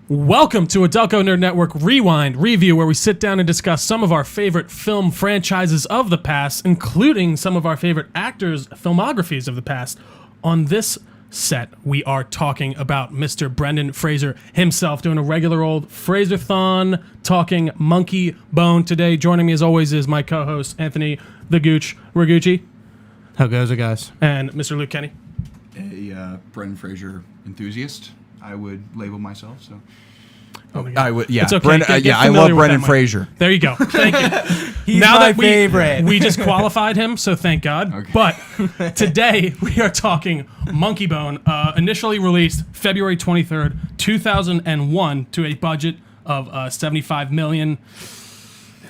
Welcome to a Delco Nerd Network Rewind review, where we sit down and discuss some of our favorite film franchises of the past, including some of our favorite actors' filmographies of the past. On this set, we are talking about Mr. Brendan Fraser himself, doing a regular old Fraser-thon, talking Monkeybone. Today, joining me as always is my co-host, Anthony the Gooch Ragucci. How goes it, guys? And Mr. Luke Kenney. A Brendan Fraser enthusiast, I would label myself. So, I would, yeah. It's okay. I love Brendan Fraser. There you go. Thank you. He's my favorite. We just qualified him, so thank God. Okay. But today we are talking Monkeybone, initially released February 23rd, 2001, to a budget of $75 million.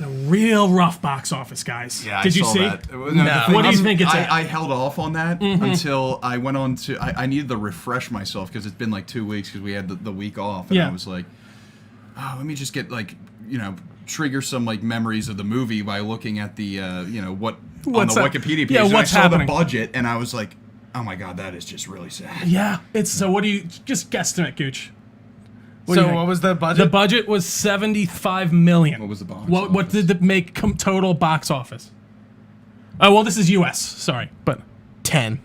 A real rough box office, guys. Yeah, Did you saw see? That. No. What do you think it's at? I held off on that until I went on to... I needed to refresh myself because it's been like 2 weeks because we had the week off. And I was like, oh, let me just get trigger some memories of the movie by looking at the, what's on the Wikipedia page. Yeah, and what's I saw happening? The budget and I was like, oh my God, that is just really sad. Yeah. So what do you... Just guesstimate, Gooch. What was the budget? The budget was $75 million. What was the box What office? did it make total box office? Oh, well, this is U.S. Sorry, but 10.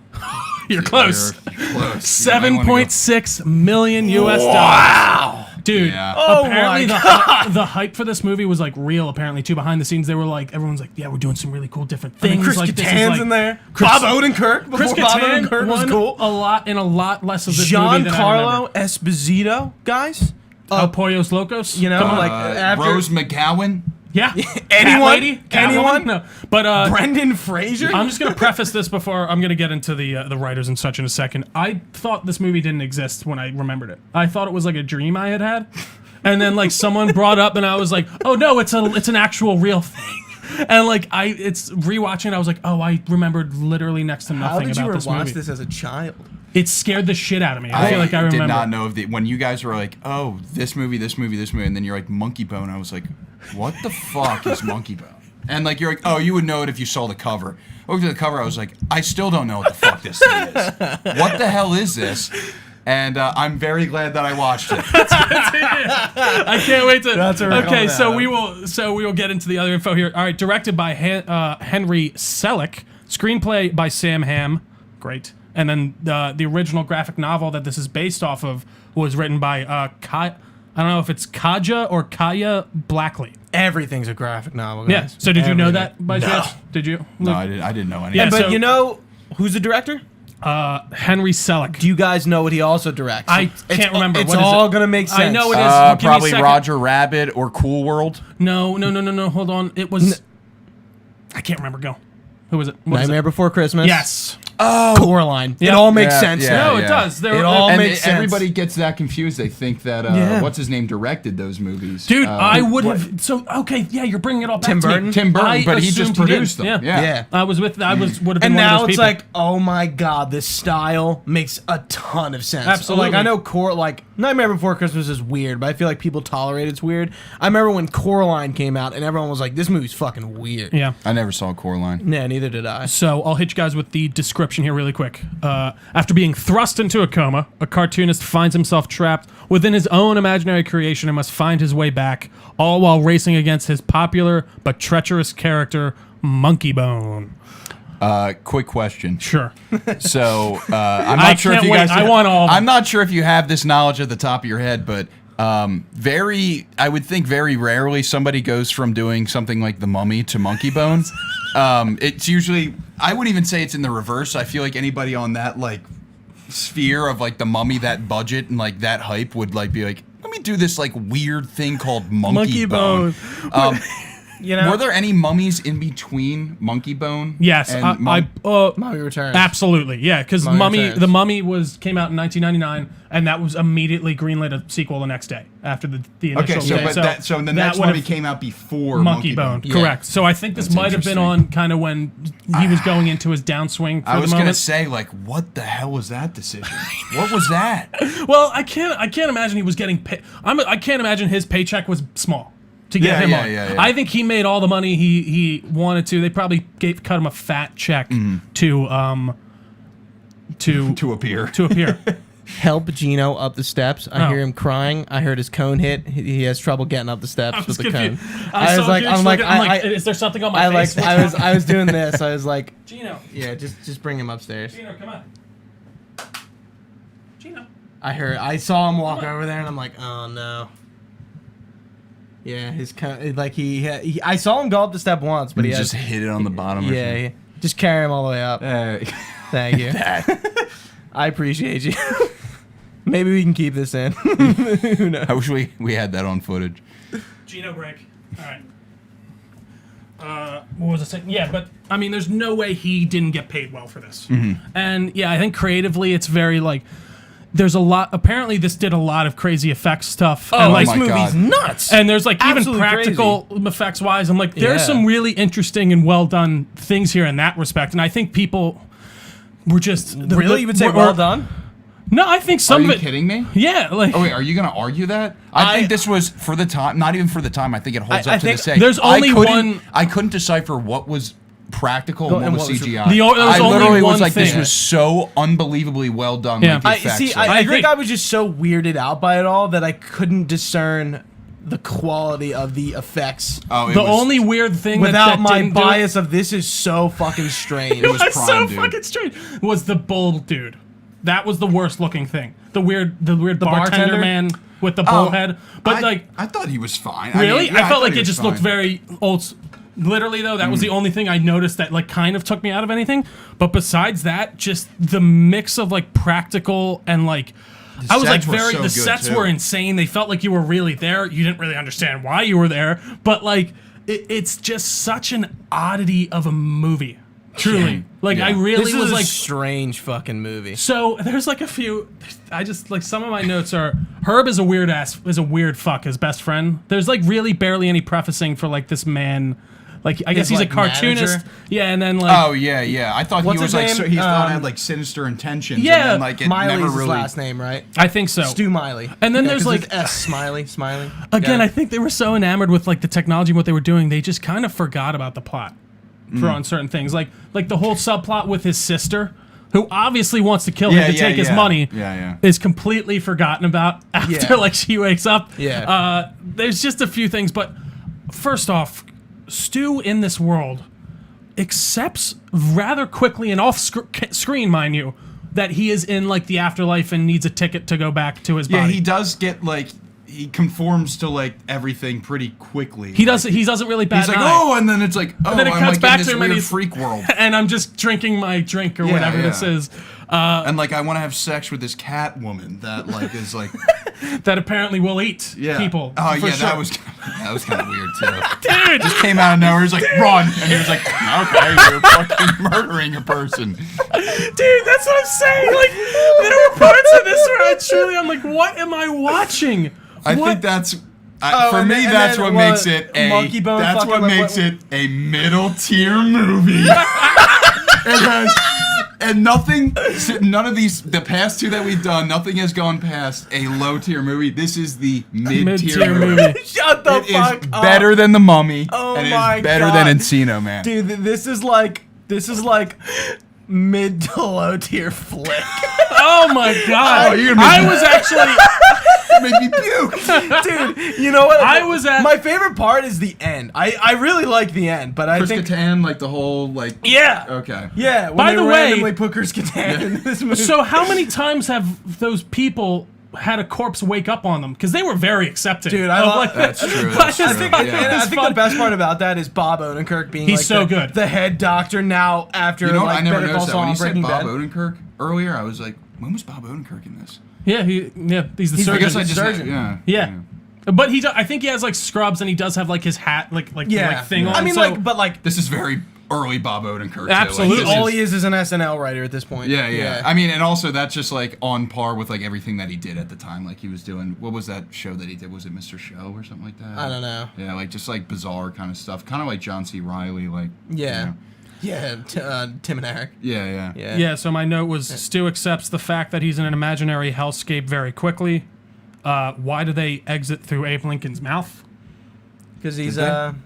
You're close. You're close. $7.6 million US dollars. Wow. Dude, Yeah. apparently the hype for this movie was real. Apparently, too, behind the scenes, they were everyone's yeah, we're doing some really cool different things. Chris Kattan's in there. Bob Odenkirk. Chris Bob Kattan Odenkirk was cool. a lot less of this movie than I Giancarlo remember. Esposito, guys. El Pollos Locos. You know, after Rose McGowan. Yeah. Anyone? Catwoman? No. But Brendan Fraser. I'm just gonna preface this before I'm gonna get into the writers and such in a second. I thought this movie didn't exist when I remembered it. I thought it was a dream I had, and then someone brought up, and I was like, oh no, it's an actual real thing. And it's rewatching it, I was like, oh, I remembered literally next to nothing about this movie. How did you watch this as a child? It scared the shit out of me. I feel like I remember. Did not know when you guys were like, oh, this movie, and then you're like, Monkeybone. I was like, what the fuck is Monkeybone? And you're like, oh, you would know it if you saw the cover. I looked at the cover, I was like, I still don't know what the fuck this thing is. What the hell is this? And I'm very glad that I watched it. I can't wait to. That's okay. So we will get into the other info here. All right, directed by Henry Selick, screenplay by Sam Hamm, great, and then the original graphic novel that this is based off of was written by I don't know if it's Kaja or Kaya Blackley. Everything's a graphic novel, guys. Yeah. So did you know that by chance? Did you? No, I didn't know anything. Yeah, But so- you know who's the director? Henry Selick. Do you guys know what he also directs? I can't remember. It's What is all it? gonna make sense. I know it is. Give me a Probably second. Roger Rabbit or Cool World. No. Hold on. It was. I can't remember. Go. Who was it? What is Nightmare it? Before Christmas. Yes. Oh, Coraline. Yeah. It all makes Yeah, sense. yeah. now. No, it does. It all And makes sense. everybody gets that confused. They think that Yeah. what's his name directed those movies. Dude, I would have. So okay, yeah, you're bringing it all back Tim to me. Burton? Tim Burton, I but he just assumed did. produced them. Yeah. Yeah. I was would have been And one of now those it's people. oh my God, this style makes a ton of sense. Absolutely. I know Nightmare Before Christmas is weird, but I feel like people tolerate it's weird. I remember when Coraline came out and everyone was like, this movie's fucking weird. Yeah. I never saw Coraline. Yeah, neither did I. So I'll hit you guys with the description here really quick. After being thrust into a coma, a cartoonist finds himself trapped within his own imaginary creation and must find his way back, all while racing against his popular but treacherous character, Monkeybone. Quick question. Sure. So I'm not sure if can't you guys. wait. I want all of them. I'm not sure if you have this knowledge at the top of your head, but I would think very rarely somebody goes from doing something like The Mummy to Monkeybone. It's usually, I wouldn't even say it's in the reverse. I feel like anybody on that sphere of The Mummy, that budget and that hype would be like, let me do this weird thing called Monkeybone. You know, Were there any mummies in between Monkeybone? Yes, and Mummy Returns. absolutely, yeah, because Mummy Returns. The Mummy came out in 1999, and that was immediately greenlit a sequel the next day after the initial. Okay, so the next would've- Mummy came out before Monkeybone, Monkeybone. correct. So I think this That's might have been interesting. on kind of when he was going into his downswing for I was the gonna moment. say, what the hell was that decision? What was that? Well, I can't imagine he was getting paid. I can't imagine his paycheck was small to get him on. Yeah. I think he made all the money he wanted to. They probably cut him a fat check to To appear. to appear. help Gino up the steps. I Oh. hear him crying. I heard his cone hit. He has trouble getting up the steps with the cone. I'm like, is there something on my face? I was doing this. I was like, Gino. yeah, just bring him upstairs. Gino, come on. Gino. I saw him walk over there, and I'm like, oh no. Yeah, his cone, like I saw him go up the step once, but he just hit it on the bottom. Yeah, just carry him all the way up. Thank you. I appreciate you. Maybe we can keep this in. Who knows? I wish we had that on footage. Gino break. All right. What was I saying? Yeah, but I mean, there's no way he didn't get paid well for this. And yeah, I think creatively, it's very like. There's a lot. Apparently, this did a lot of crazy effects stuff. Oh, and like, this movie's nuts. And there's like Absolutely even practical effects wise. I'm like, there's some really interesting and well done things here in that respect. And I think people were just Really, you would say well done? No, I think some Are of you it. kidding me? Yeah, like. Oh wait, are you gonna argue that? I think this was for the time. Not even for the time. I think it holds up to think this day. there's only one- I couldn't decipher what was practical and what was CGI. there was I only literally one was like, thing. this was so unbelievably well done. Yeah. Like, the effects, like- I think I was just so weirded out by it all that I couldn't discern the quality of the effects. Oh, it The was- only weird thing Without that my didn't do it- bias of this is so fucking strange. It was That's prime, so dude. fucking strange. Was the bull dude? That was the worst looking thing. The weird bartender bartender? man with the bull head. But I thought he was fine. really, I felt like he it was just looked fine. very old. Literally though, that was the only thing I noticed that like kind of took me out of anything. But besides that, just the mix of like practical and like. I was like sets were so the good, sets too. were insane. They felt like you were really there. You didn't really understand why you were there, but like it's just such an oddity of a movie. Truly, like Yeah. I really This was is a like. strange fucking movie. So there's like a few. I just like some of my notes are Herb is a weird fuck. His best friend. There's like really barely any prefacing for like this man. Like I guess he's like, a cartoonist. manager? Yeah, and then like Oh yeah. I thought What's he was his like name? so, he thought it had like sinister intentions. Yeah. and then, like it Miley's never his really. last name, right? I think so. Stu Miley. And then Yeah, there's 'cause like it's S Smiley. again. Yeah. I think they were so enamored with like the technology and what they were doing, they just kind of forgot about the plot for on certain things. Like the whole subplot with his sister, who obviously wants to kill him to take his money. Yeah. Is completely forgotten about after Yeah. like she wakes up. Yeah. There's just a few things, but first off, Stu in this world accepts rather quickly and off screen, mind you, that he is in like the afterlife and needs a ticket to go back to his body. Yeah, he does get like he conforms to like everything pretty quickly. He does. He doesn't really bat He's like, an eye. oh, and then it's like, oh, And then it I'm cuts like back in to this him and weird he's freak world. and I'm just drinking my drink or whatever this is. And like, I want to have sex with this cat woman that like is like, That apparently will eat yeah. people. Oh for yeah, sure. that was kind of weird too. Dude, Just came out of nowhere. He's like, run, and he was like, okay, you're fucking murdering a person. dude, that's what I'm saying. Like, there were parts of this where I'm like, what am I watching? I What? think that's. For and me, then- and that's then what what, makes it a. Monkeybone That's fucking what like, makes what- it a middle tier movie. And nothing, none of these, the past two that we've done, nothing has gone past a low tier movie. This is the mid tier movie. Shut the It fuck is up. better than The Mummy. Oh and it my is better God. than Encino Man. Dude, this is like mid to low tier flick. Oh my god! Oh, you're gonna I make- was actually. Made me puke. Dude, you know what? I was at- my favorite part is the end. I really like the end, but I Chris think Kattan, like the whole, like. Yeah. Okay. yeah. When By they the way- randomly put Chris Kattan in this movie. So how many times have those people had a corpse wake up on them? Because they were very accepting. Dude, I of, love- like, That's true. I That's just true. thought Yeah. it And was I think fun. the best part about that is Bob Odenkirk being He's like so the, good. the head doctor now after You know what? like I never Better Call noticed that. Saul When you and said Breaking Bob Bad. Odenkirk earlier, I was like, when was Bob Odenkirk in this? Yeah, he's the He's- surgeon. I guess I He's just. surgeon. Yeah. Yeah. But I think he has like scrubs and he does have like his hat like thing on. I mean, so, like, but like, This is very early Bob Odenkirk. Too. Absolutely. Like, this all is- he is an SNL writer at this point. Yeah. I mean, and also that's just like on par with like everything that he did at the time. Like he was doing, what was that show that he did? Was it Mr. Show or something like that? I don't know. Yeah, like just like bizarre kind of stuff. Kind of like John C. Reilly. Like. Yeah. You know. Yeah, Tim and Eric. Yeah. yeah, so my note was Stu accepts the fact that he's in an imaginary hellscape very quickly. Why do they exit through Abe Lincoln's mouth? because he's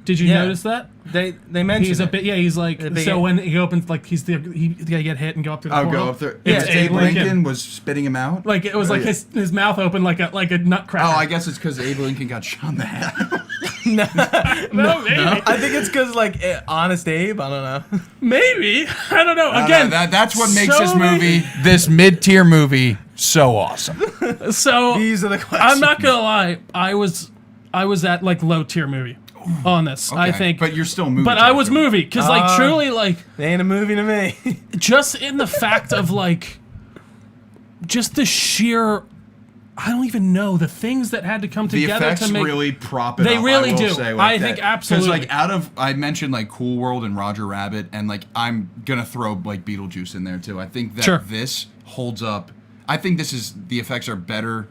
Did you notice that? They mentioned he's a bit he's like so when he opens like he's the he get hit and go up through the portal. Go up there. Yeah, Abe Lincoln was spitting him out. Like it was like his mouth opened like a nutcracker. Oh, I guess it's because Abe Lincoln got shot in the head. No, maybe. I think it's because like Honest Abe. I don't know. Maybe I don't know. Again, that's what makes this movie, this mid-tier movie, so awesome. So these are the questions. I'm not gonna lie. I was at like low tier movie on this. Okay, I think, but you're still movie. But I was movie because like truly like they ain't a movie to me. just in the fact of like just the sheer. I don't even know the things that had to come together the effects to make. really prop it They up. really I will do. say like I think absolutely. Because like I mentioned like Cool World and Roger Rabbit, and like I'm gonna throw like Beetlejuice in there too. I think that this holds up. I think the effects are better.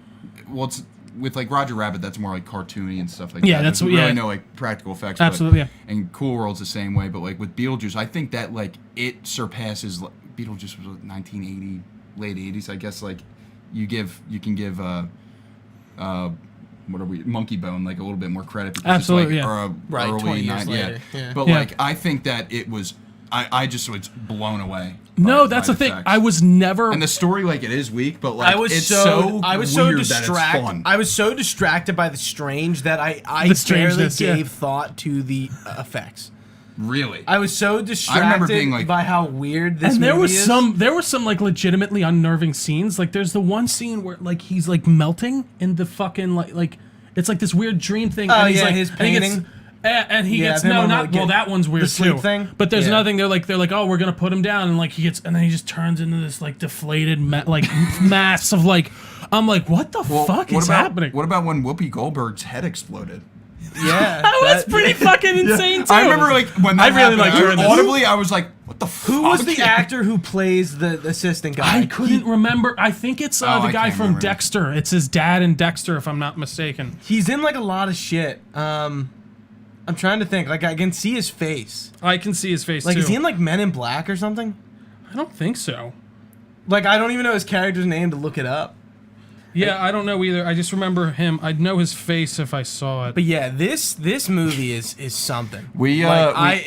Well, it's with like Roger Rabbit, that's more like cartoony and stuff like that. That's There's really no like practical effects. Absolutely, yeah. And Cool World's the same way, but like with Beetlejuice, I think that like it surpasses. Beetlejuice was like 1980, late 80s, I guess. Like you can give what are we Monkeybone like a little bit more credit because absolutely, it's like right, early 20 years later. Yeah. But like I think that it was I just was blown away. No, that's the thing. Effects. I was never. And the story, like, it is weak, but like I was it's so weird distracted. that it's fun. I was so distracted by the strange that I barely gave thought to the effects. Really, I was so distracted I remember being like, by how weird this. And there movie is. there were some like legitimately unnerving scenes. Like there's the one scene where like he's like melting in the fucking like it's like this weird dream thing. Oh and he's yeah, like, his painting. And he gets that one's weird the sleep too. thing? But there's Yeah. another thing. They're like, oh, we're gonna put him down, and like and then he just turns into this like deflated mass of like. I'm like, what the fuck is happening? What about when Whoopi Goldberg's head exploded? Yeah, that was pretty fucking insane too. I remember like when that I really liked her in this. audibly, I was like, what the fuck? Who was the actor who plays the assistant guy? I couldn't remember. I think it's the guy from remember. Dexter. It's his dad in Dexter, if I'm not mistaken. He's in like a lot of shit. I'm trying to think. Like I can see his face. I can see his face Like too. is he in like Men in Black or something? I don't think so. Like I don't even know his character's name to look it up. Yeah, I don't know either. I just remember him. I'd know his face if I saw it. But yeah, this movie is something. I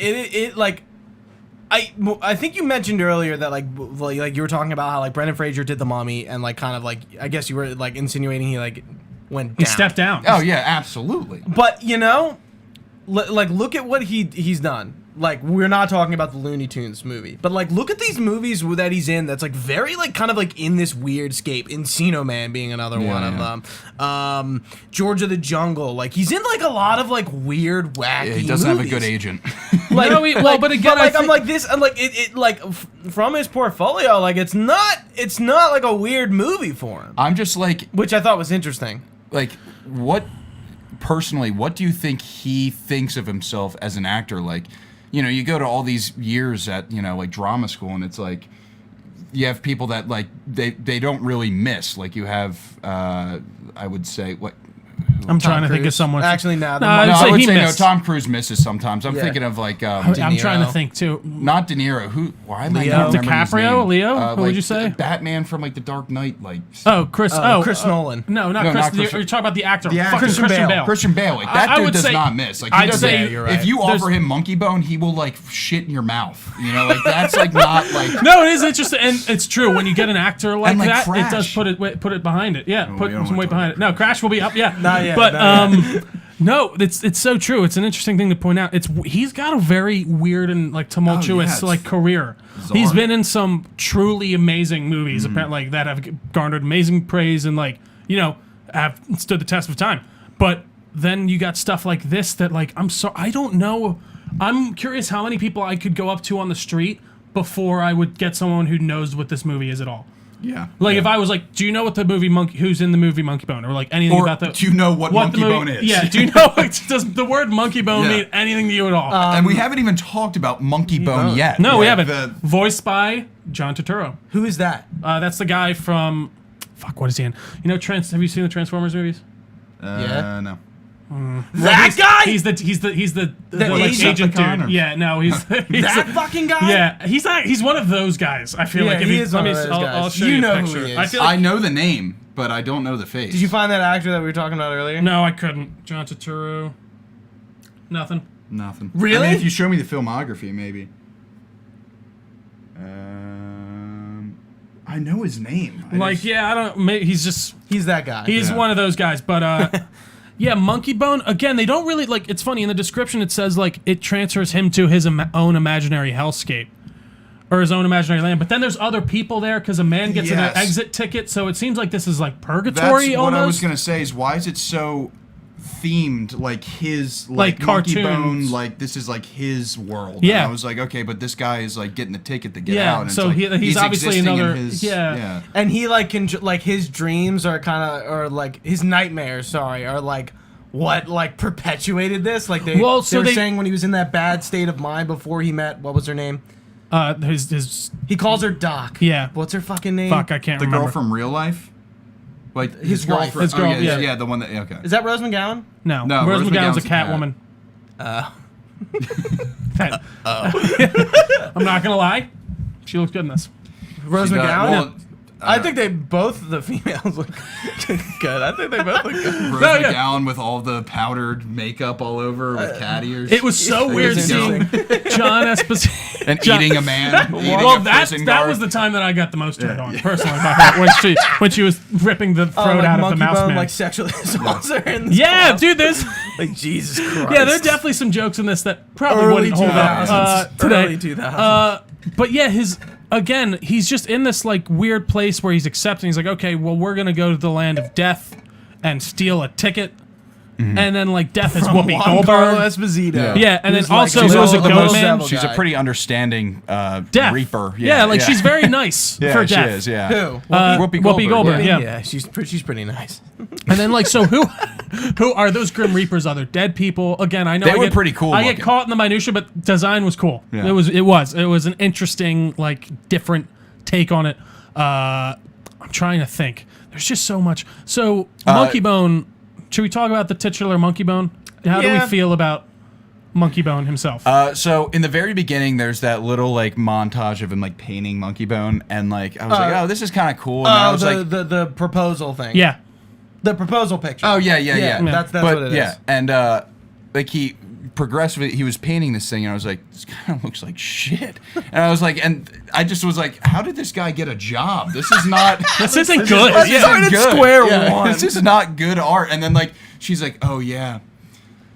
think you mentioned earlier that like you were talking about how like Brendan Fraser did The Mummy and like kind of like I guess you were like insinuating he like went down. He stepped down. Oh yeah, absolutely. But you know, like look at what he's done. Like we're not talking about the Looney Tunes movie, but like look at these movies that he's in. That's like very like kind of like in this weird scape. Encino Man being another one of them. George of the Jungle. Like he's in like a lot of like weird wacky. Yeah, he doesn't movies. have a good agent. Like, but again, I'm like this, and like it like from his portfolio, like it's not like a weird movie for him. I'm just like, which I thought was interesting. Like what do you think he thinks of himself as an actor? Like, you know, you go to all these years at, you know, like drama school, and it's like you have people that like they don't really miss. Like you have, I would say, what? I'm trying to think of someone. Actually, no. I would say no. Tom Cruise misses sometimes. I'm thinking of like. I'm trying to think too. Not De Niro. Who? Why am I Leo? not remembering his DiCaprio? name? Leo? What would you say? Batman from like The Dark Knight. Like. Chris Nolan. No, not Chris. You're talking about the actor. Christian Bale. Christian Bale. Like that dude does not miss. Like he does. If you offer him Monkeybone, he will like shit in your mouth. You know, like that's like not like. No, it is interesting, and it's true. When you get an actor like that, Crash. it does put it behind it. Yeah, put some weight behind it. No, Crash will be up. Yeah, not yet. But no, it's so true. It's an interesting thing to point out. He's got a very weird and like tumultuous like career. Bizarre. He's been in some truly amazing movies, apparently like that have garnered amazing praise and like have stood the test of time. But then you got stuff like this that like I don't know. I'm curious how many people I could go up to on the street before I would get someone who knows what this movie is at all. Yeah. Like if I was like, do you know what the movie who's in the movie Monkeybone, or like anything about the? Do you know what Monkeybone is? Yeah. Do you know? Does the word Monkeybone mean anything to you at all? And we haven't even talked about Monkeybone yet. No, we haven't. Voiced by John Turturro. Who is that? That's the guy from. Fuck. What is he in? You know, have you seen the Transformers movies? No. That guy. He's the like, agent dude. Yeah, no, he's that fucking guy. Yeah, he's one of those guys. I feel like he is one of those guys. I'll show you a picture. Who he is. I know the name, but I don't know the face. Did you find that actor that we were talking about earlier? No, I couldn't. John Turturro. Nothing. Nothing. Really? I mean, if you show me the filmography, maybe. I know his name. I don't. Maybe he's just. He's that guy. He's one of those guys, but yeah, Monkeybone. Again, they don't really like. It's funny in the description. It says like it transfers him to his own imaginary hellscape, or his own imaginary land. But then there's other people there because a man gets an exit ticket. So it seems like this is like purgatory. That's almost. what I was gonna say. Is why is it so themed like his like cartoons? Monkeybone, like this is like his world. Yeah. And I was like, okay, but this guy is like getting the ticket to get Yeah, out. And so it's like, he's obviously existing in another- his, yeah. And he like can like his dreams are kind of or like his nightmares. Sorry, are like what like perpetuated this. Like they Well, they so were they- saying when he was in that bad state of mind before he met what was her name? His He calls her Doc. Yeah. What's her fucking name? fuck, I can't The remember. girl from Real Life. Like His wife. girlfriend. His girl, oh, yeah, yeah. the one that. Okay. Is that Rose McGowan? No, No, Rose Rose McGowan's a McGowan's a cat. Catwoman. I'm not gonna lie, she looks good in this. Rose She does- McGowan. well, I think they both the females look good. I think they both look good. Rose No, yeah. McGowan with all the powdered makeup all over with cat ears. It was so It weird was seeing John Esposito. and eating a man. Eating Well, a that prison that guard. was the time that I got the most turned on personally about her when she was ripping the throat like out of the mouse Monkeybone, man. like sexually assaults her in this Yeah, club. dude, there's Like Jesus Christ. yeah, there are definitely some jokes in this that probably Early wouldn't hold up 2000s. today. Early 2000s. But yeah, he's just in this like weird place where he's accepting. He's like, okay, well, we're gonna go to the land of death and steal a ticket, and then like death is Whoopi Giancarlo Goldberg. Esposito. Yeah, and then Who's, like, also She's who was also a the goat most- man. She's a guy. pretty understanding Death. reaper. Yeah, like she's very nice yeah, for she death. is. Yeah. Who? Whoopi Goldberg, yeah. Yeah, she's pretty nice. And then like, so who are those Grim Reapers? Other dead people? Again, I know They I were get, pretty cool I get looking. caught in the minutia, but design was cool. Yeah. It was an interesting, like, different take on it. I'm trying to think. There's just so much. So Monkeybone. Should we talk about the titular Monkeybone? How do we Yeah. feel about Monkeybone himself? So in the very beginning, there's that little like montage of him like painting Monkeybone, and like I was like, oh, this is kind of cool. And then I was like, the proposal thing. yeah. The proposal picture. oh yeah. That's But what it is. yeah, and like he progressively he was painting this thing, and I was like, this kind of looks like shit. And I was like, and I just was like, how did this guy get a job? This is not. This isn't good. This Yeah. started good. square Yeah, one. This is not good art. And then like she's like, oh yeah,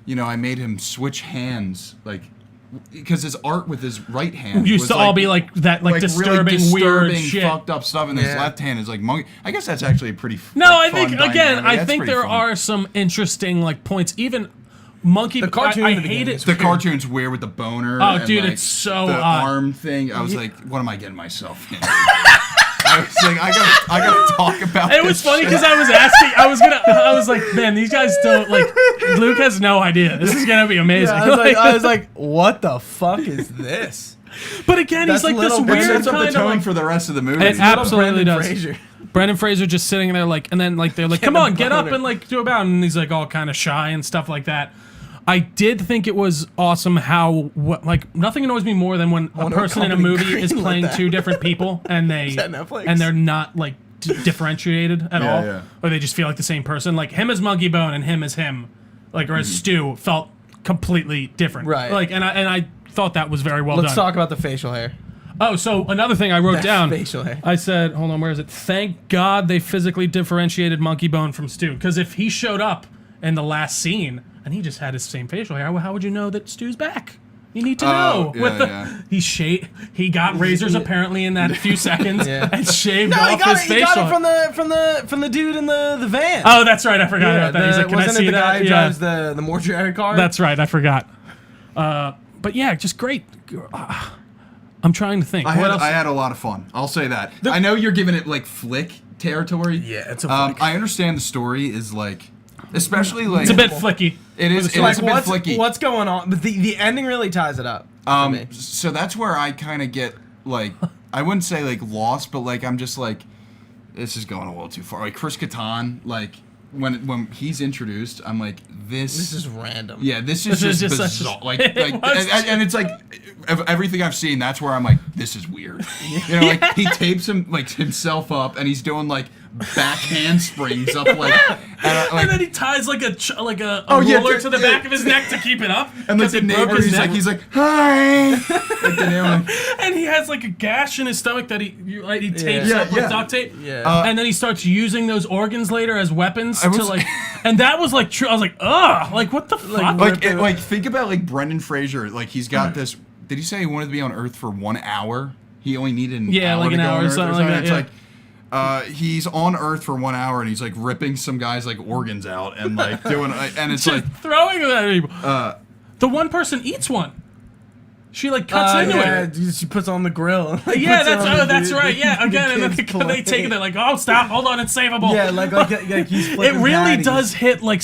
you know, I made him switch hands, like because his art with his right hand Used was, to all be like that, like disturbing, really weird disturbing, shit. fucked up stuff, and his Yeah. left hand is like monkey. I guess that's actually a pretty. No, I like, think fun again, dynamic. I That's think pretty there fun. are some interesting like points. Even Monkey. The cartoon I in the hate beginning it. is The cartoon's weird with the boner. Oh, and, dude, like, it's so the odd. arm thing. I was like, what am I getting myself in? I was like, I gotta talk about. It this was funny shit. because I was like, man, these guys don't like. Luke has no idea. This is gonna be amazing. I was like, what the fuck is this? but again, That's he's like this little- It weird sets up the kind of tone like. for the rest of the movie. It absolutely Brendan does. Fraser. Brendan Fraser just sitting there like, and then like they're like, Get come the on, get up boner. and like do a bow, and he's like all kind of shy and stuff like that. I did think it was awesome how like nothing annoys me more than when a wonder what person in a company movie is greenlit playing that. two different people and that Netflix? and they're not like differentiated at all, yeah. or they just feel like the same person. Like him as Monkeybone and him as him, like or as Stu felt completely different. Right. Like and I thought that was very well Let's done. talk about the facial hair. Oh, so another thing I wrote down. Facial hair. I said, hold on, where is it? Thank God they physically differentiated Monkeybone from Stu. Because if he showed up in the last scene and he just had his same facial hair, well, how would you know that Stu's back? You need to know. yeah, With the yeah. he got razors apparently in that few seconds Yeah. and shaved No, he off got his it. He facial. got it from the dude in the van. Oh, that's right. I forgot about that. He's like, can I wasn't see it the that? guy who drives the mortuary car? That's right. I forgot. But yeah, just great. I'm trying to think. I What else? had a lot of fun. I'll say that. I know you're giving it like flick territory. Yeah, it's a flick. I understand the story is like, especially like It's a bit flicky. It is. It like is a bit what's flicky. what's going on? But the ending really ties it up. for me. So that's where I kind of get like, I wouldn't say like lost, but like I'm just like, this is going a little too far. Like Chris Kattan, like when he's introduced, I'm like, this This is random. Yeah, this is is just just bizarre. such- Like, it like was and it's like everything I've seen. That's where I'm like, this is weird. You know, like he tapes him like himself up, and he's doing like back handsprings up And then he ties like a Oh, yeah, roller to the back of his neck to keep it up. and like 'cause the it broke neighbor, his neck. he's like, hi. Like the neighbor, And he has like a gash in his stomach that he tapes Yeah. up with Yeah. duct tape. Yeah. And then he starts using those organs later as weapons I was- to like, and that was like true. I was like, ugh, like what the fuck? like think about like Brendan Fraser. Like he's got this. Did he say he wanted to be on Earth for 1 hour? He only needed an hour like to an go hour on or Earth something like that, It's yeah. like he's on Earth for 1 hour and he's like ripping some guys like organs out and like doing and it's Just like throwing them at people. The one person eats one. She like cuts into it. She puts on the grill. Yeah, that's right. Yeah, again, and then they take it. They're like, "Oh, stop! Hold on, it's savable." Yeah, like he's it flipping really patties. does hit like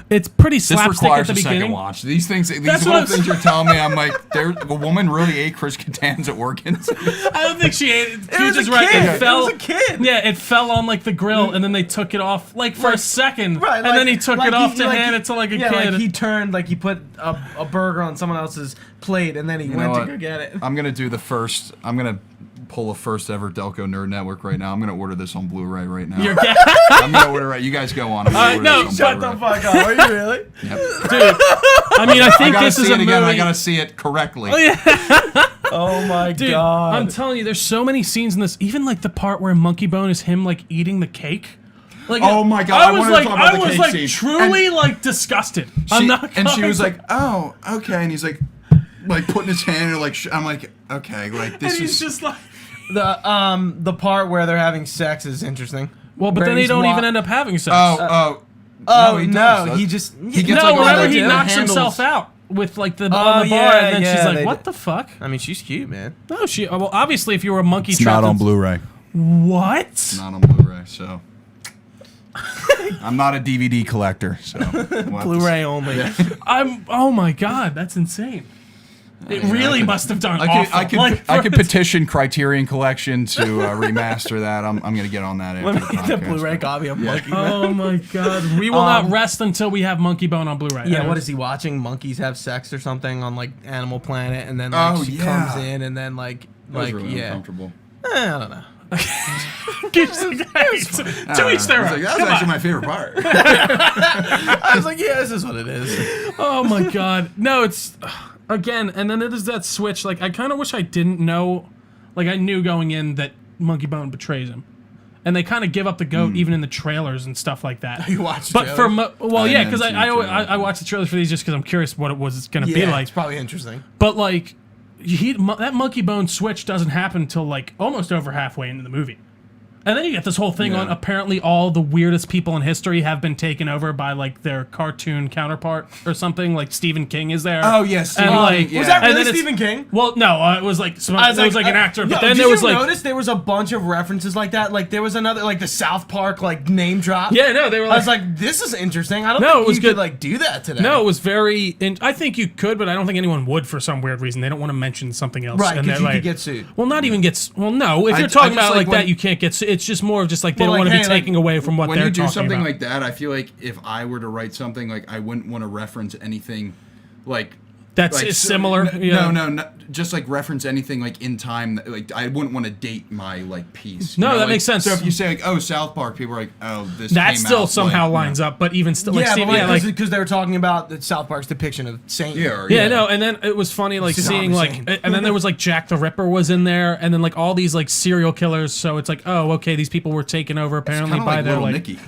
it's pretty this slapstick requires at the a second beginning. watch. These things, these That's little what I'm things you're telling me, I'm like, a woman really ate Chris Kattan's organs. I don't think she ate it. She was just a right. kid. It fell. It was a kid. Yeah, it fell on like the grill, and then they took it off like for a second, Right, and then he took it off to hand it to like a yeah, kid. like he turned, like he put a burger on someone else's plate, and then he went to go get it. I'm gonna do I'm gonna pull a first ever Delco Nerd Network right now. I'm gonna order this on Blu-ray right now. You're I'm gonna order it. You guys go on. I'm gonna order no, this Shut on the Blu-ray. fuck up! Are you really? Yep. dude. I mean, I I think gotta this is see a it movie. again. I gotta see it correctly. Oh my Dude, god! I'm telling you, there's so many scenes in this. Even like the part where Monkeybone is him like eating the cake. Like, Oh my God, I wanted to talk about the cake scene. truly like disgusted. I'm not. And she was going like, "Oh, okay," and he's like putting his hand in like. I'm like, okay, like this and is. he's just like. The part where they're having sex is interesting. Well, but Where then they he's don't wa- even end up having sex. Oh, Oh he no, does. he just He gets no, like, all remember the he knocks handles. himself out with like on the bar, yeah, and then yeah, she's like, they "What did. the fuck?" I mean, she's cute, man. No, she. Well, obviously, if you were a monkey It's trapped not on in- Blu-ray. What? Not on Blu-ray, so. I'm not a DVD collector, so. we'll have to Blu-ray only. I'm. Oh my god, that's insane. It really must have done awful. I could petition Criterion Collection to remaster that. I'm gonna get on that. After Let me the get the podcast, Blu-ray but- copy of Monkey. Oh my god, we will not rest until we have Monkeybone on Blu-ray. Yeah, what is he watching? Monkeys have sex or something on like Animal Planet, and then like Oh, she yeah. comes in, and then like That was really yeah. uncomfortable. I don't know. To each their I was own. like, that was actually my favorite part. I was like, yeah, this is what it is. Oh my god, no, it's again, and then there's that switch. Like, I kind of wish I didn't know. Like, I knew going in that Monkeybone betrays him, and they kind of give up the goat even in the trailers and stuff like that. You watched, But for well, yeah, because didn't see the trailer. I watched the trailers for these just because I'm curious what it was going to be yeah, like. it's probably interesting. But like, that Monkeybone switch doesn't happen until like almost over halfway into the movie. And then you get this whole thing on apparently all the weirdest people in history have been taken over by like their cartoon counterpart or something. Like Stephen King is there. Oh, yes, and Stephen like King, yeah. Was that and really then it's- Stephen King? Well, no, it was like it was like an actor. But Yo, then did there was you like notice there was a bunch of references like that? Like there was another like the South Park like name drop. yeah, no, they were I like was like, this is interesting. I don't No, think it was you good. could like do that today. no, it was very. I think you could, but I don't think anyone would for some weird reason. They don't want to mention something else. right? and Because they're you like, could get sued. well, not even gets. Well, no. If I you're talking just about it like like that, when- you can't get. It's just more of just like they Well, don't like, want to be hey, like, taking away from what When they're you do talking something about. like that, I feel like if I were to write something, like I wouldn't want to reference anything like That's like, is similar. No, just like reference anything like in time. Like I wouldn't want to date my like piece. No, you know, that like, makes sense. So if you say like, oh, South Park, people are like, oh, this. That came still out, somehow like, lines up, but even still, like, Yeah, Steve, but yeah, like, like, because they were talking about the South Park's depiction of Saint. yeah, no, and then it was funny, like, This is seeing, like, insane. and then there was, like, Jack the Ripper was in there, and then, like, all these, like, serial killers, so it's like, oh, okay, these people were taken over, apparently, Kinda by like their, Little like, Nicky.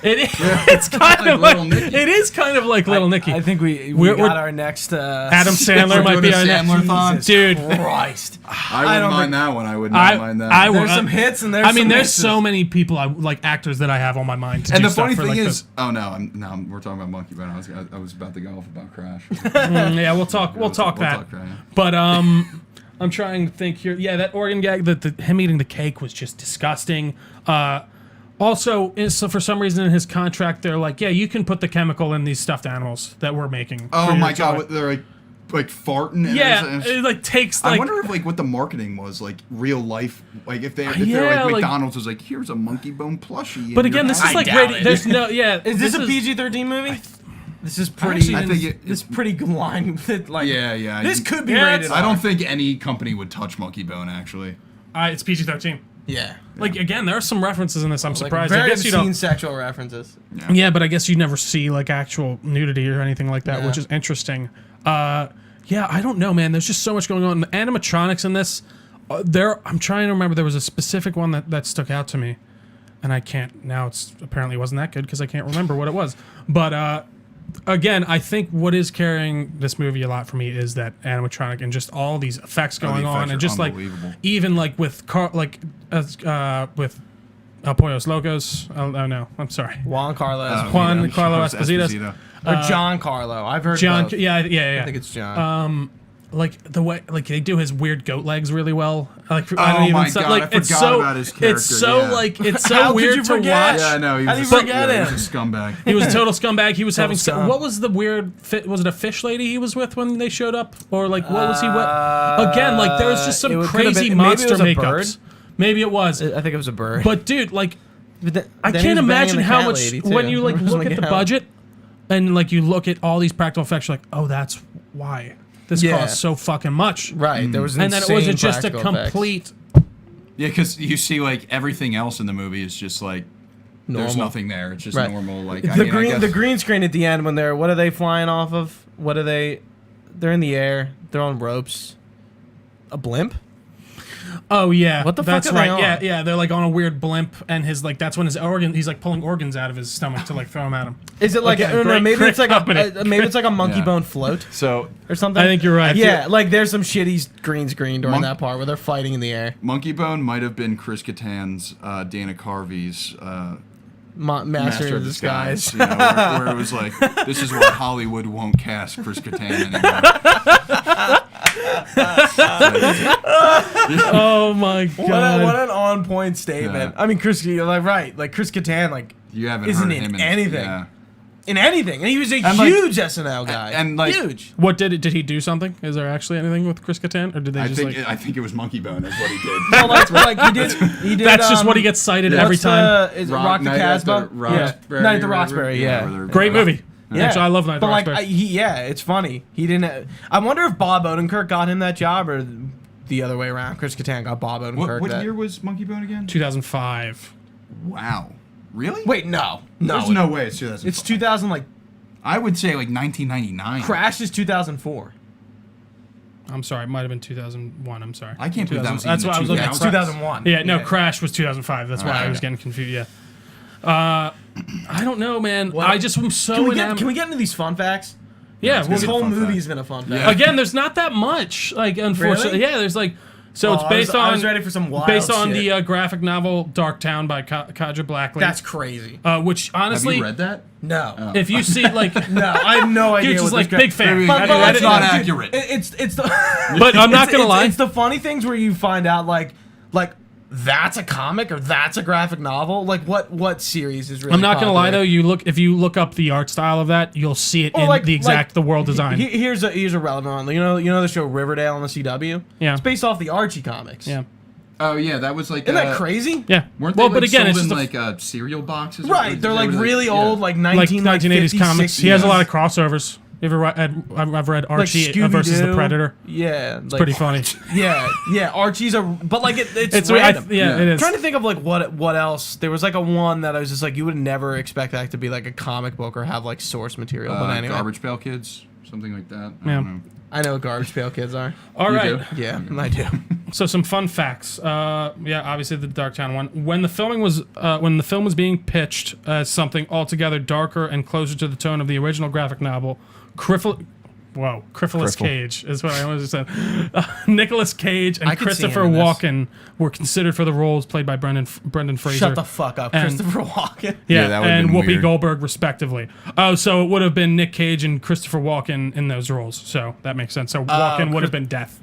it's kind of like, Little Nicky. it is kind of like Little Nicky. I think we We're- got we're- our next Adam We're Sandler might doing be a our next, Sandler-thon? dude. Christ. I wouldn't don't mind think- that one. I would not mind that. There's some hits and there's I mean, some there's misses. so many people, like, actors that I have on my mind to and do the stuff funny for, thing like, is, oh no, we're talking about Monkeybone. I was about to go off about Crash. yeah, we'll talk that. Talk Crash. But I'm trying to think here. Yeah, that organ gag, him eating the cake was just disgusting. Also, so for some reason in his contract, they're like, yeah, you can put the chemical in these stuffed animals that we're making. Oh for your my toy." god, they're like farting. And Yeah, it's- it like takes I like. wonder if like what the marketing was like real life, like if they're Yeah, like like- McDonald's was like, here's a Monkeybone plushie. But in your again, this house." is like doubt rated. it. There's no, yeah. Is this a PG-13 movie? This is pretty. actually I think this is pretty line with it. Like, Yeah. This could be Yeah, rated. it's- I R. don't think any company would touch Monkeybone actually. It's PG-13. Yeah. Like again, there are some references in this. I'm surprised. Very I guess you don't. obscene sexual references. Yeah, but I guess you never see like actual nudity or anything like that, Yeah. which is interesting. Yeah, I don't know, man. There's just so much going on. The animatronics in this, I'm trying to remember. There was a specific one that stuck out to me, and I can't now. It's apparently wasn't that good because I can't remember what it was. But again, I think what is carrying this movie a lot for me is that animatronic and just all these effects going on, and just like even like with with El Pollos Locos. Oh no, I'm sorry. Juan Carlo Esposito. or John Carlo. I've heard John. both. Yeah. I think it's John. Like the way, like they do his weird goat legs really well. Like Oh my God, like I it's forgot so about his character, it's so yeah. like it's so How could weird you to forget? watch. Yeah, I know. He How do was, you a, forget yeah, he him? was a scumbag. He was a total scumbag. He was having scum. what was the weird was it a fish lady he was with when they showed up, or like what was he with? Again, like there was just some it could've crazy been- maybe it monster was a makeups. bird. Maybe it was. I think it was a bird. But dude, like But then I he can't was banging imagine the how cat much lady, too. when you like Remember look at the Miguel? budget and like you look at all these practical effects, you're like, oh, that's why this Yeah. costs so fucking much. Right, there was And then it was just a complete. Yeah, because you see, like, everything else in the movie is just, like, there's Normal. nothing there. It's just Right. normal. Like, The green screen at the end when they're what are they flying off of? What are they? They're in the air. They're on ropes. A blimp? Oh yeah, What the fuck that's are they right. on? Yeah, yeah, they're like on a weird blimp, and his like that's when his he's like pulling organs out of his stomach to like throw them at him. Is it like Okay, no, great- maybe great it's like company. maybe it's like a Monkeybone float So, or something? I think you're right. Yeah, like there's some shitty green screen during Monk- that part where they're fighting in the air. Monkeybone might have been Chris Kattan's Dana Carvey's Master of Disguise. You know, where it was like, this is why Hollywood won't cast Chris Kattan anymore. Oh my god. What an on point statement. Yeah. I mean, Chris, you're like right, like Chris Kattan, like You haven't isn't heard in him anything. Yeah. In anything, and he was a And, like- huge SNL guy, and, like- huge. What did he do something? Is there actually anything with Chris Kattan, or did they I just think like? I think it was Monkeybone is what he did. Well, like he did. That's just what he gets cited every what's time. Is it Rock Rock the Night at the Casbah? Roxbury, Night at the or Roxbury. whatever. Yeah. where they're- Great movie. Yeah. Actually, I love Night at the But like, Roxbury. yeah, it's funny. He didn't. I wonder if Bob Odenkirk got him that job or the other way around. Chris Kattan got Bob Odenkirk. What that. year was Monkeybone again? 2005. Wow. Really? Wait, no. There's no way it's 2005. It's 2000. Like I would say like 1999. Crash is 2004. I'm sorry, it might have been 2001. I'm sorry. I can't believe that was That's even why I was looking at. It's 2000. 2001. Yeah, no, Crash was 2005. That's why Alright, I was okay. getting confused. Yeah. I don't know, man. Well, I just am so Can we, enamored. get into these fun facts? Yeah, Let's well, This get whole fun movie's fact. been a fun fact. Yeah. again, there's not that much. Like, unfortunately, Really? yeah. There's like, so it's Oh, based I on was ready for some wild based on shit. the graphic novel Darktown by Kadra Blackley. That's crazy. Which Have honestly, you read that? No. if you see like, No, I have no idea. dude, just what like this big fan. But- Have but you read that's it? not Yeah. accurate. It's the. But I'm not gonna lie. It's the funny things where you find out like that's a comic or that's a graphic novel. Like what series is really? I'm not gonna lie though. popular? If you look up the art style of that, you'll see it Or in like- the exact like, the world design. Here's a relevant one. You know the show Riverdale on the CW. Yeah. It's based off the Archie comics. yeah, Oh yeah, that was like. Isn't that crazy? yeah. Weren't well, they but like, again, sold it's in just like cereal boxes? Right. They're like really old, like like 1950s 1980s comics. He has a lot of 60s. crossovers. You ever I've read like Archie Scooby-Doo. versus the Predator. Yeah, It's pretty funny. Yeah. Archie's but like it's It's random. yeah, Yeah. it I'm is. trying to think of like what else. There was like a one that I was just like you would never expect that to be like a comic book or have like source material. But anyway, Garbage Pail Kids, something like that. I Yeah. don't know. I know what Garbage Pail Kids are. All You right. do? Yeah, I do. So some fun facts. Yeah, obviously the Darktown one. When the film was being pitched as something altogether darker and closer to the tone of the original graphic novel, Criffless Cage is what I always said. Nicolas Cage and I could see him Christopher in this. Walken were considered for the roles played by Brendan Fraser. Shut the fuck up, And- Christopher Walken. Yeah, that would've and been Whoopi weird. Goldberg, respectively. Oh, so it would have been Nick Cage and Christopher Walken in those roles. So that makes sense. So Walken would have been Death.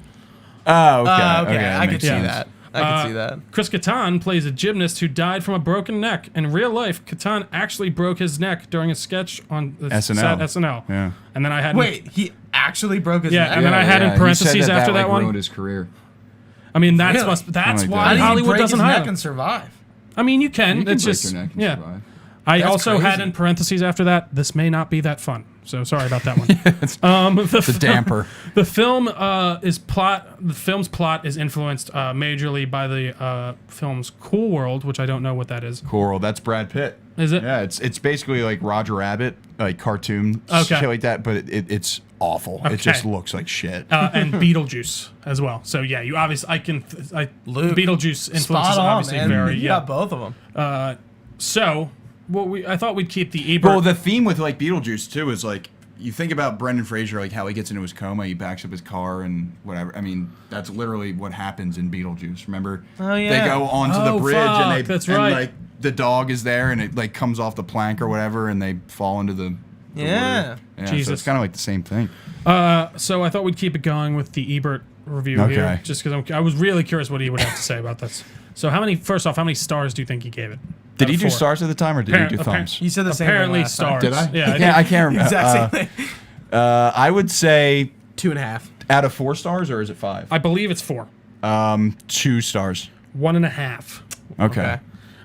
Oh, okay. Okay, I could see sense. that. I could see that. Chris Kattan plays a gymnast who died from a broken neck. In real life, Kattan actually broke his neck during a sketch on the SNL. set SNL. Yeah. And then I had Wait, he actually broke his Yeah, neck? and then I had in he parentheses said after that like, one. ruined his career. I mean, that's Really? that's Something like why that. How did he Hollywood break doesn't his neck hire. and survive? I mean, you can. You can It's break just your neck and yeah. survive. I That's also had crazy. in parentheses after that, this may not be that fun. So sorry about that one. It's a damper. The film The film's plot is influenced majorly by the film's Cool World, which I don't know what that is. Cool World. That's Brad Pitt. Is it? Yeah, it's basically like Roger Rabbit, like cartoon Okay. shit like that, but it's awful. Okay. It just looks like shit. And Beetlejuice as well. So yeah, you obviously Luke, Beetlejuice influence Spot is on, obviously man. very You got both of them. So I thought we'd keep the Ebert. Well, the theme with like Beetlejuice too is like you think about Brendan Fraser, like how he gets into his coma, he backs up his car and whatever. I mean, that's literally what happens in Beetlejuice. Remember? Oh, yeah. They go onto Oh, the bridge fuck, that's right. like the dog is there and it like comes off the plank or whatever and they fall into the Yeah. water. Yeah. Jesus. So it's kind of like the same thing. So I thought we'd keep it going with the Ebert review Okay. here, just because I was really curious what he would have to say about this. So first off, how many stars do you think he gave it? Did he Out of do 4? stars at the time or did he do thumbs? You said the same thing Apparently last time. stars. Did I? Yeah, Yeah, I can't remember. Exact same thing. I would say 2.5. out of 4 stars or is it 5? I believe it's 4. 2 stars. 1.5. Okay.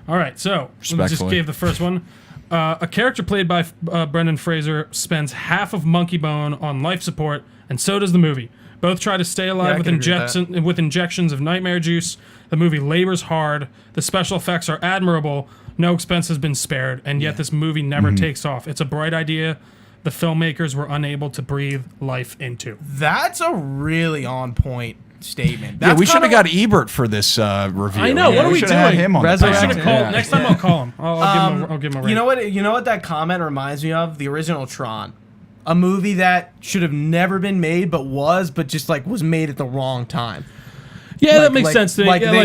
All right, so we just Respectfully. gave the first one. A character played by Brendan Fraser spends half of Monkeybone on life support, and so does the movie. Both try to stay alive I with can agree with with injections of nightmare juice. The movie labors hard. The special effects are admirable. No expense has been spared, and yet this movie never takes off. It's a bright idea the filmmakers were unable to breathe life into. That's a really on point statement. Yeah, That's we should have kinda- got Ebert for this review. I know, what are we should have had doing? him on the Resurrection. panel. Call, Yeah. Next time I'll call him. I'll give him a ring. You know what that comment reminds me of? The original Tron. A movie that should have never been made but just like was made at the wrong time. Yeah, that makes sense to me. Like Yeah, the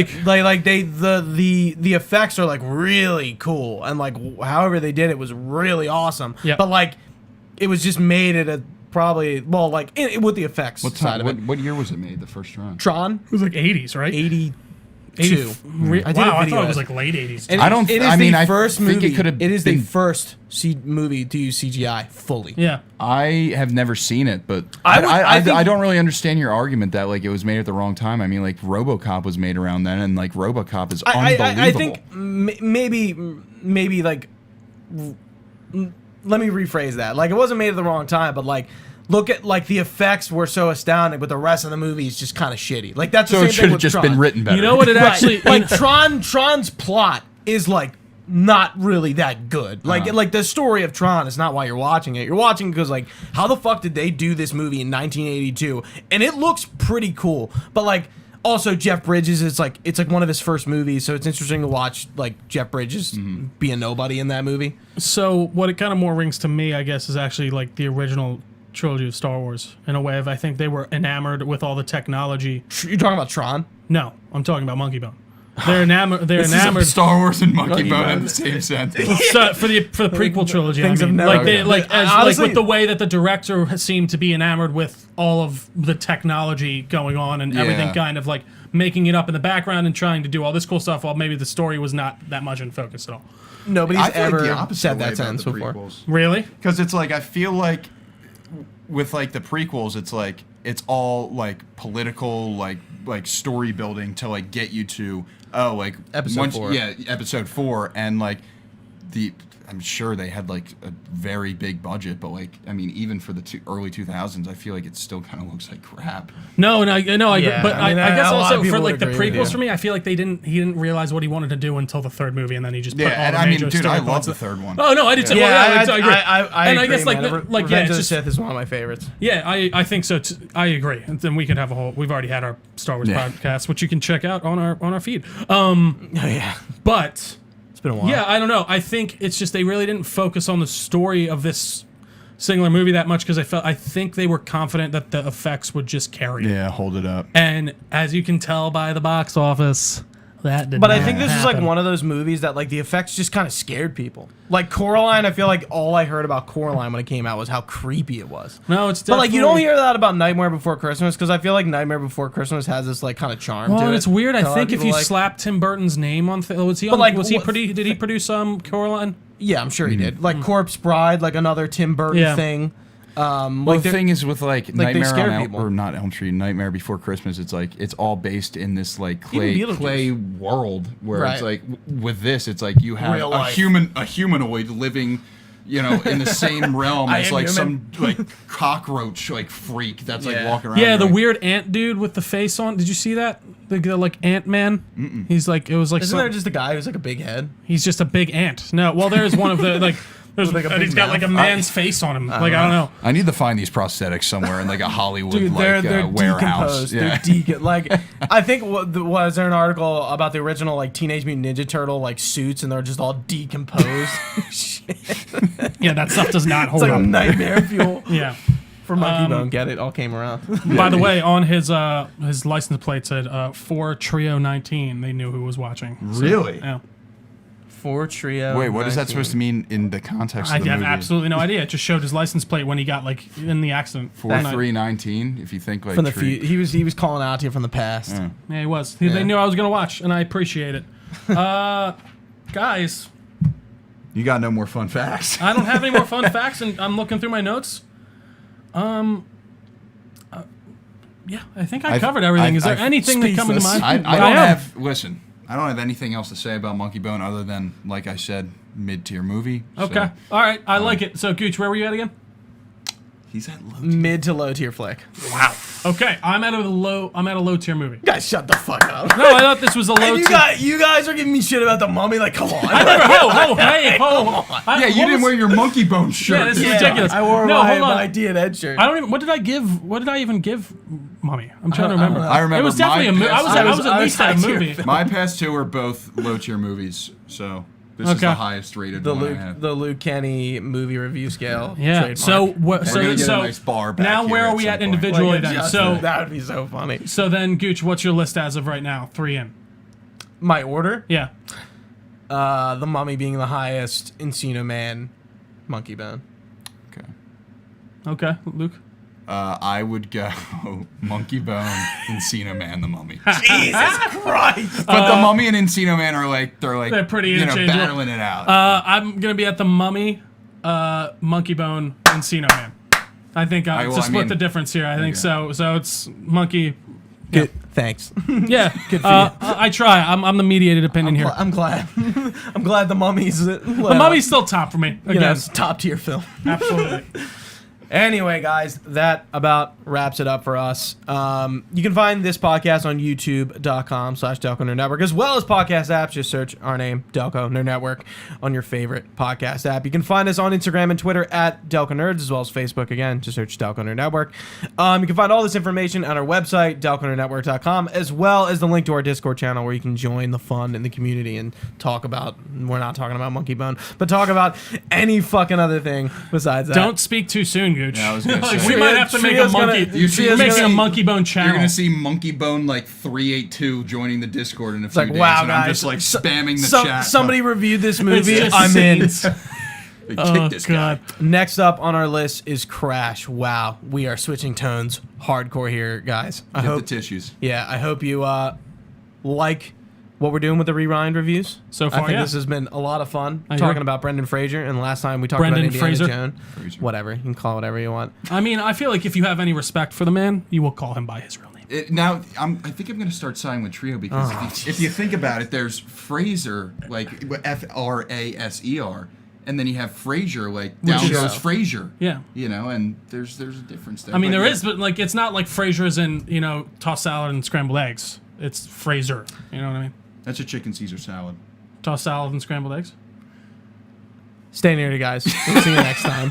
effects are like really cool and like however they did it was really awesome. Yeah. But like it was just made at a probably with the effects What side time? of it. What year was it made? The first run. Tron it was like 80s, right? 82. Wow, I did a I video thought it of was it. like late 80s. And I don't- It is I the mean, I first think it movie. could have It is the been- first movie to use CGI fully. Yeah. I have never seen it, but I think- I don't really understand your argument that like it was made at the wrong time. I mean, like RoboCop was made around then, and like RoboCop is unbelievable. I think maybe like let me rephrase that. Like it wasn't made at the wrong time, but like look at like the effects were so astounding, but the rest of the movie is just kind of shitty. Like that's the so. same It thing should have with just Tron. been written better. You know what it Right. actually... like Tron's plot is like not really that good. Like the story of Tron is not why you're watching it. You're watching because like how the fuck did they do this movie in 1982? And it looks pretty cool. But like also Jeff Bridges it's like one of his first movies, so it's interesting to watch like Jeff Bridges be a nobody in that movie. So what it kind of more rings to me, I guess, is actually like the original trilogy of Star Wars in a way of I think they were enamored with all the technology. You're talking about Tron? No, I'm talking about Monkeybone. They're enamored. They're enamored. Star Wars and Monkeybone in the same sentence. So for the prequel trilogy, Things I mean, have never- like they Okay. like as Honestly- like with the way that the director seemed to be enamored with all of the technology going on and everything, Yeah. kind of like making it up in the background and trying to do all this cool stuff while maybe the story was not that much in focus at all. Nobody's I feel like the ever opposite said way that about sentence the before. prequels. Really? Because it's like I feel like with like the prequels, it's like it's all like political, like story building to like get you to Episode 4. Yeah, episode 4, and like I'm sure they had like a very big budget, but like I mean, even for the early 2000s, I feel like it still kind of looks like crap. No, I agree. Yeah, But I mean, I guess a lot of also for people like would the agree with prequels you. for me, I feel like he didn't realize what he wanted to do until the third movie, and then he just put Yeah, all and the I mean, major dude, story I love points the in. third one. Oh no, I did too. Yeah, I agree. I And I agree, guess like man. like Revenge yeah, of it's the just Sith is one of my favorites. yeah, I think so. I agree. And then we could have a whole. We've already had our Star Wars Yeah. podcast, which you can check out on our feed. Oh yeah, But it's been a while. yeah, I don't know. I think it's just they really didn't focus on the story of this singular movie that much because I think they were confident that the effects would just carry it. Yeah, hold it up. And as you can tell by the box office, that did But not I think this is like happen. one of those movies that like the effects just kind of scared people. Like Coraline, I feel like all I heard about Coraline when it came out was how creepy it was. No, it's But like you don't definitely- hear that about Nightmare Before Christmas because I feel like Nightmare Before Christmas has this like kind of charm to Well, it. it's weird. I that a lot of think if people you like. slap Tim Burton's name on, was he? But, On, like, was he what- Did he produce Coraline? Yeah, I'm sure he did. Like Corpse Bride, like another Tim Burton Yeah. thing. Well, Like the thing is with like they Nightmare scare on Elm, people. or not Elm Street, Nightmare Before Christmas. It's like it's all based in this like Beetlejuice. clay world where Right. it's like with this, it's like you have Real a life. humanoid living, you know, in the same realm I as am like human. some like cockroach like freak that's like Yeah. walking around. Yeah, the like, weird ant dude with the face on. Did you see that? The like Ant Man. He's like it was like Isn't there just a guy who's like a big head? he's just a big ant. No, well there's one of the like there's With, like, a and big he's got like a mouth? man's face on him. Like I don't know. I need to find these prosthetics somewhere in like a Hollywood Dude, like they're warehouse. decomposed. They're like I think was there an article about the original like Teenage Mutant Ninja Turtle like suits and they're just all decomposed. Shit. Yeah, that stuff does not It's hold like up. nightmare fuel Yeah. for Monkeybone. Get it? All came around. By the way, on his license plate said 4 Trio 19. They knew who was watching. So, Really? yeah. 4 Trio. Wait, what is that 19. supposed to mean in the context I of the have movie? absolutely no idea. It just showed his license plate when he got like in the accident. 4319. If you think like From the tree- he was calling out to you from the past. Yeah. Yeah, he was. Yeah. They knew I was gonna watch, and I appreciate it. Guys, You got no more fun facts. I don't have any more fun facts, and I'm looking through my notes. Yeah, I think I I've- covered everything. Is there I've- anything that comes to speechless. mind? I don't am. have. Listen, I don't have anything else to say about Monkeybone other than, like I said, mid-tier movie. so- Okay, all right, I like it. So, Gooch, where were you at again? He's at low. Mid to low tier flick. Wow. Okay, I'm at a low tier movie. Guys, shut the fuck up. No, I thought this was a low And tier. you guys are giving me shit about the mummy. Like, come on. I never. Hey, ho. Yeah, you didn't wear your Monkeybone shirt. Yeah, this is this ridiculous. I wore No, my hold on. DNN shirt. I don't even. What did I give? What did I even give, Mommy? I'm trying to remember. I remember It was definitely a my movie. I was past- at least at a movie. My past two are both low-tier movies, so this is Okay. the highest rated one I have. The Luke Kenney movie review scale. Yeah. trademark. So what? We're gonna get So a nice bar back now here where are at we some at point. individually Like, then? just- So that would be so funny. then Gooch, what's your list as of right now? 3 in. My order: Yeah. The Mummy being the highest, Encino Man, Monkeybone. Okay. Okay, Luke. I would go Monkeybone, Encino Man, the Mummy. Jesus Christ! But the Mummy and Encino Man are like They're pretty you know, interchangeable. battling it out. I'm gonna be at the Mummy, Monkeybone, and Encino Man. I think well, to I split mean- the difference here. I think so. So it's Monkey. Good. Thanks. Yeah. Good for you. I try. I'm the mediated opinion here. I'm glad. I'm glad the Mummy's. The Mummy's still top for me. Again, it's top tier film. absolutely. Anyway, guys, that about wraps it up for us. You can find this podcast on youtube.com/Delco Nerd Network, as well as podcast apps. Just search our name, Delco Nerd Network, on your favorite podcast app. You can find us on Instagram and Twitter at Delco Nerds, as well as Facebook. Again, just search Delco Nerd Network. You can find all this information on our website, DelcoNerdNetwork.com, as well as the link to our Discord channel where you can join the fun in the community and talk about, we're not talking about Monkeybone, but talk about any fucking other thing besides that. Don't speak too soon, Gooch. Yeah, I was gonna Like, say. we might have to make a Trio's monkey. gonna- You We're see- making a see- Monkeybone channel. You're gonna see Monkeybone like 382 joining the Discord in a few like, days, wow, and I'm guys, just like spamming the some- chat. Somebody reviewed this It's movie. just I'm in. scenes. Kick Oh this God. guy. Next up on our list is Crash. Wow, we are switching tones hardcore here, guys. I Get hope. the tissues. Yeah, I hope you like what we're doing with the rewind reviews. So I far, think yeah. this has been a lot of fun I talking agree. about Brendan Fraser, and last time we talked Brendan about Indiana Fraser. Jones. Fraser. Whatever, you can call it whatever you want. I mean, I feel like if you have any respect for the man, you will call him by his real name. Now, I think I'm going to start siding with Trio because if you think about it, there's Fraser, like Fraser, and then you have Fraser, like down is- goes Fraser. Yeah. You know, and there's a difference there. I mean, But there yeah. is, but like, it's not like Frasier's in, tossed salad and scrambled eggs. It's Fraser. You know what I mean? That's a chicken Caesar salad. Tossed salad and scrambled eggs. Stay near, you guys. We'll see you next time.